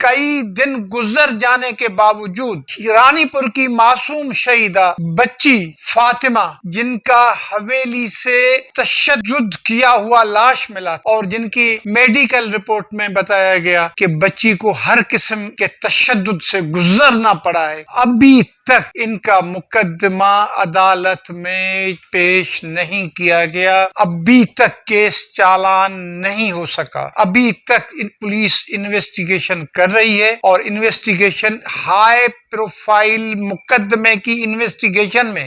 کئی دن گزر جانے کے باوجود رانی پور کی معصوم شہیدہ بچی فاطمہ، جن کا حویلی سے تشدد کیا ہوا لاش ملا اور جن کی میڈیکل رپورٹ میں بتایا گیا کہ بچی کو ہر قسم کے تشدد سے گزرنا پڑا ہے، ابھی تک ان کا مقدمہ عدالت میں پیش نہیں کیا گیا، ابھی تک کیس چالان نہیں ہو سکا، ابھی تک پولیس انویسٹیگیشن کر رہی ہے اور انویسٹیگیشن ہائی پروفائل مقدمے کی انویسٹیگیشن میں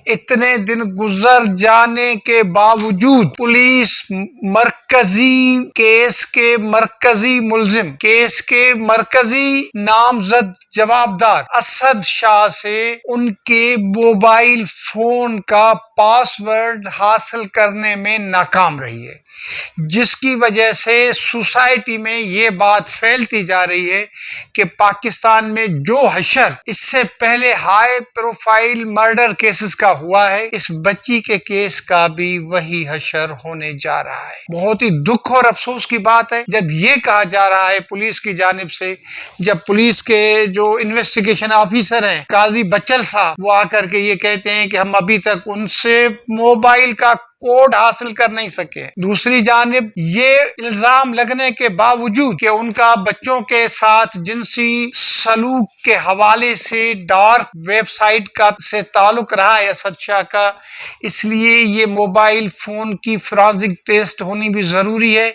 اتنے دن گزر جانے کے باوجود پولیس مرکزی کیس کے مرکزی ملزم، کیس کے مرکزی نامزد جوابدار اسد شاہ سے ان کے موبائل فون کا پاس ورڈ حاصل کرنے میں ناکام رہی ہے، جس کی وجہ سے سوسائٹی میں یہ بات پھیلتی جا رہی ہے کہ پاکستان میں جو حشر اس سے پہلے ہائی پروفائل مرڈر کیسز کا ہوا ہے، اس بچی کے کیس کا بھی وہی حشر ہونے جا رہا ہے۔ بہت ہی دکھ اور افسوس کی بات ہے جب یہ کہا جا رہا ہے پولیس کی جانب سے، جب پولیس کے جو انویسٹیگیشن آفیسر ہیں قاضی بچل صاحب، وہ آ کر کے یہ کہتے ہیں کہ ہم ابھی تک ان سے موبائل کا کوڈ حاصل کر نہیں سکے۔ دوسری جانب یہ الزام لگنے کے باوجود کہ ان کا بچوں کے ساتھ جنسی سلوک کے حوالے سے ڈارک ویب سائٹ کا سے تعلق رہا ہے اسد شاہ کا، اس لیے یہ موبائل فون کی فورینسک ٹیسٹ ہونی بھی ضروری ہے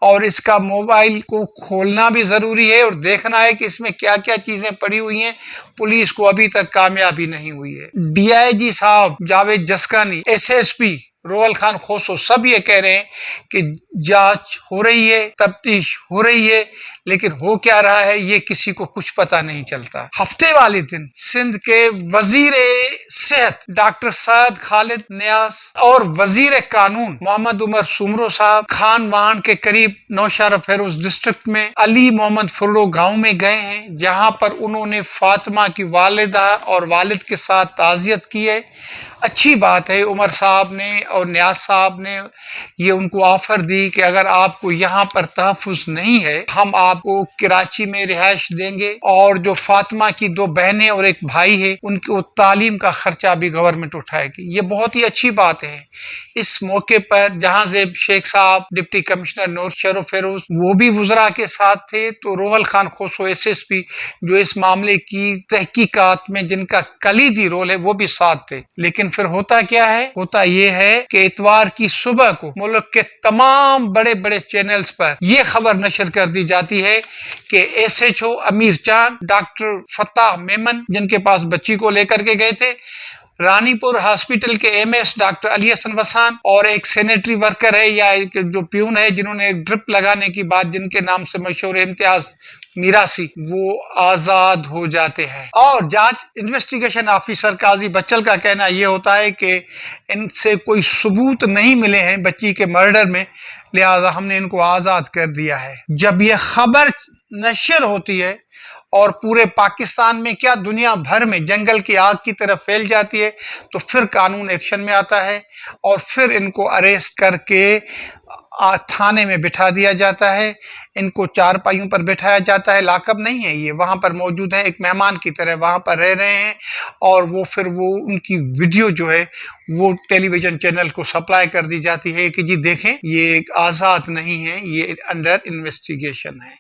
اور اس کا موبائل کو کھولنا بھی ضروری ہے اور دیکھنا ہے کہ اس میں کیا کیا چیزیں پڑی ہوئی ہیں۔ پولیس کو ابھی تک کامیابی نہیں ہوئی ہے۔ ڈی آئی جی صاحب Javed Jaskani, S S P Rohal Khan Khoso, سب یہ کہہ رہے ہیں کہ جانچ ہو رہی ہے، تفتیش ہو رہی ہے، لیکن ہو کیا رہا ہے یہ کسی کو کچھ پتہ نہیں چلتا۔ ہفتے والے دن سندھ کے وزیر صحت ڈاکٹر سعد خالد نیاز اور وزیر قانون محمد عمر سومرو صاحب خان وان کے قریب نوشہرہ فیروز ڈسٹرکٹ میں علی محمد فرو گاؤں میں گئے ہیں، جہاں پر انہوں نے فاطمہ کی والدہ اور والد کے ساتھ تعزیت کی ہے۔ اچھی بات ہے، عمر صاحب نے اور نیاز صاحب نے یہ ان کو آفر دی کہ اگر آپ کو یہاں پر تحفظ نہیں ہے ہم آپ کو کراچی میں رہائش دیں گے، اور جو فاطمہ کی 2 بہنیں اور ایک بھائی ہے ان کو تعلیم کا خرچہ بھی گورنمنٹ اٹھائے گی۔ یہ بہت ہی اچھی بات ہے۔ اس موقع پر جہاں زیب شیخ صاحب ڈپٹی کمشنر نوشہرہ فیروز وہ بھی وزراء کے ساتھ تھے، تو روحل خان خوسو ایس ایس پی جو اس معاملے کی تحقیقات میں جن کا کلیدی رول ہے وہ بھی ساتھ تھے۔ لیکن پھر ہوتا کیا ہے؟ ہوتا یہ ہے کہ اتوار کی صبح کو ملک کے تمام بڑے بڑے چینلز پر یہ خبر نشر کر دی جاتی ہے کہ ایس ایچ او امیر چاند، ڈاکٹر فتح میمن جن کے پاس بچی کو لے کر کے گئے تھے، رانی پور ہاسپٹل کے ایم ایس ڈاکٹر علی حسن وسان اور ایک سینیٹری ورکر ہے یا ایک جو پیون ہے جنہوں نے ایک ڈرپ لگانے کی بات جن کے نام سے مشہور امتیاز میراسی، وہ آزاد ہو جاتے ہیں۔ اور جانچ انویسٹیگیشن آفیسر قاضی بچل کا کہنا یہ ہوتا ہے کہ ان سے کوئی ثبوت نہیں ملے ہیں بچی کے مرڈر میں، لہذا ہم نے ان کو آزاد کر دیا ہے۔ جب یہ خبر نشر ہوتی ہے اور پورے پاکستان میں کیا دنیا بھر میں جنگل کی آگ کی طرف پھیل جاتی ہے، تو پھر قانون ایکشن میں آتا ہے اور پھر ان کو اریسٹ کر کے تھانے میں بٹھا دیا جاتا ہے، ان کو 4 پائیوں پر بٹھایا جاتا ہے۔ لاک اپ نہیں ہے، یہ وہاں پر موجود ہیں، ایک مہمان کی طرح وہاں پر رہ رہے ہیں، اور وہ پھر وہ ان کی ویڈیو جو ہے وہ ٹیلی ویژن چینل کو سپلائی کر دی جاتی ہے کہ جی دیکھیں یہ ایک آزاد نہیں ہے، یہ انڈر انویسٹیگیشن ہے۔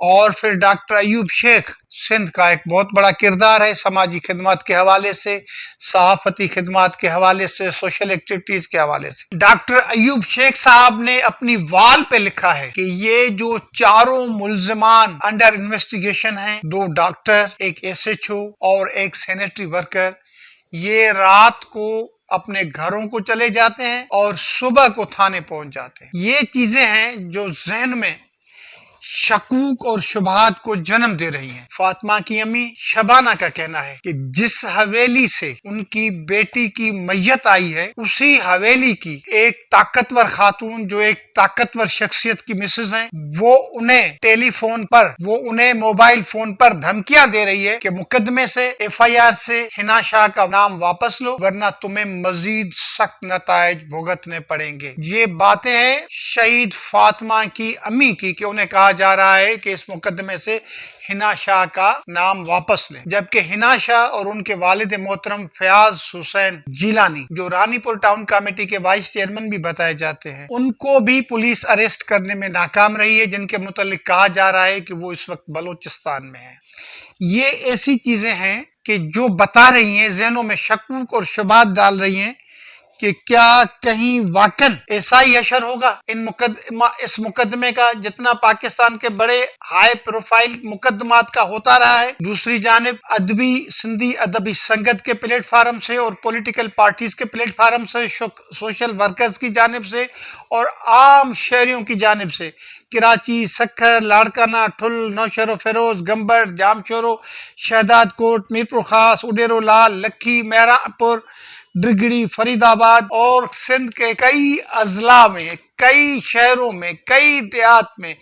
اور پھر ڈاکٹر ایوب شیخ سندھ کا ایک بہت بڑا کردار ہے سماجی خدمات کے حوالے سے، صحافتی خدمات کے حوالے سے، سوشل ایکٹیویٹیز کے حوالے سے۔ ڈاکٹر ایوب شیخ صاحب نے اپنی وال پہ لکھا ہے کہ یہ جو 4 ملزمان انڈر انویسٹیگیشن ہیں، 2 ڈاکٹر، ایک ایس ایچ او اور ایک سینیٹری ورکر، یہ رات کو اپنے گھروں کو چلے جاتے ہیں اور صبح کو تھانے پہنچ جاتے ہیں۔ یہ چیزیں ہیں جو ذہن میں شکوک اور شبہات کو جنم دے رہی ہیں۔ فاطمہ کی امی شبانہ کا کہنا ہے کہ جس حویلی سے ان کی بیٹی کی میت آئی ہے، اسی حویلی کی ایک طاقتور خاتون جو ایک طاقتور شخصیت کی مسز ہیں، وہ انہیں ٹیلی فون پر، وہ انہیں موبائل فون پر دھمکیاں دے رہی ہے کہ مقدمے سے، ایف آئی آر سے حنا شاہ کا نام واپس لو ورنہ تمہیں مزید سخت نتائج بھگتنے پڑیں گے۔ یہ باتیں ہیں شہید فاطمہ کی امی کی کہ انہیں کہا جا رہا ہے کہ اس مقدمے سے حنا شاہ کا نام واپس لیں، جبکہ حنا شاہ اور ان کے والد محترم فیاض حسین جیلانی جو رانی پور ٹاؤن کمیٹی کے وائس چیئرمین بھی بتائے جاتے ہیں، ان کو بھی پولیس اریسٹ کرنے میں ناکام رہی ہے، جن کے متعلق کہا جا رہا ہے کہ وہ اس وقت بلوچستان میں ہیں۔ یہ ایسی چیزیں ہیں کہ جو بتا رہی ہیں، ذہنوں میں شکوک اور شبہات ڈال رہی ہیں کہ کیا کہیں واقعاً ایسا ہی حشر ہوگا اس مقدمے کا جتنا پاکستان کے بڑے ہائی پروفائل مقدمات کا ہوتا رہا ہے۔ دوسری جانب سندھی ادبی سنگت کے پلیٹ فارم سے اور پولیٹیکل پارٹیز کے پلیٹ فارم سے، سوشل ورکرز کی جانب سے اور عام شہریوں کی جانب سے کراچی، سکھر، لاڑکانہ، ٹھل، نوشہر و فیروز، گمبر، جام شورو، شہداد کوٹ، میرپور خاص، اڈیرو لال، لکھی، مہرا پور، ڈرگڑی، فرید آباد اور سندھ کے کئی اضلاع میں، کئی شہروں میں، کئی دیہات میں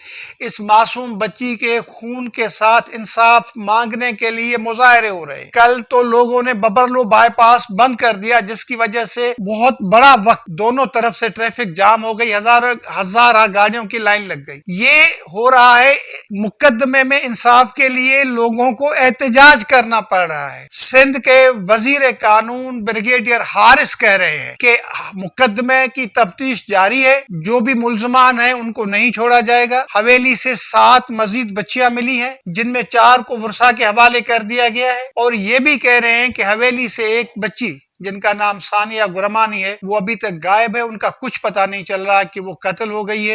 اس معصوم بچی کے خون کے ساتھ انصاف مانگنے کے لیے مظاہرے ہو رہے ہیں۔ کل تو لوگوں نے ببرلو بائی پاس بند کر دیا، جس کی وجہ سے بہت بڑا وقت دونوں طرف سے ٹریفک جام ہو گئی، ہزارہ گاڑیوں کی لائن لگ گئی۔ یہ ہو رہا ہے مقدمے میں انصاف کے لیے لوگوں کو احتجاج کرنا پڑ رہا ہے۔ سندھ کے وزیر قانون بریگیڈیئر حارث کہہ رہے ہیں کہ مقدمے کی تفتیش جاری ہے، جو بھی ملزمان ہیں ان کو نہیں چھوڑا جائے گا۔ حویلی سے 7 مزید بچیاں ملی ہیں، جن میں 4 کو ورثاء کے حوالے کر دیا گیا ہے، اور یہ بھی کہہ رہے ہیں کہ حویلی سے ایک بچی جن کا نام ثانیہ گرمانی ہے، وہ ابھی تک غائب ہے، ان کا کچھ پتہ نہیں چل رہا کہ وہ قتل ہو گئی ہے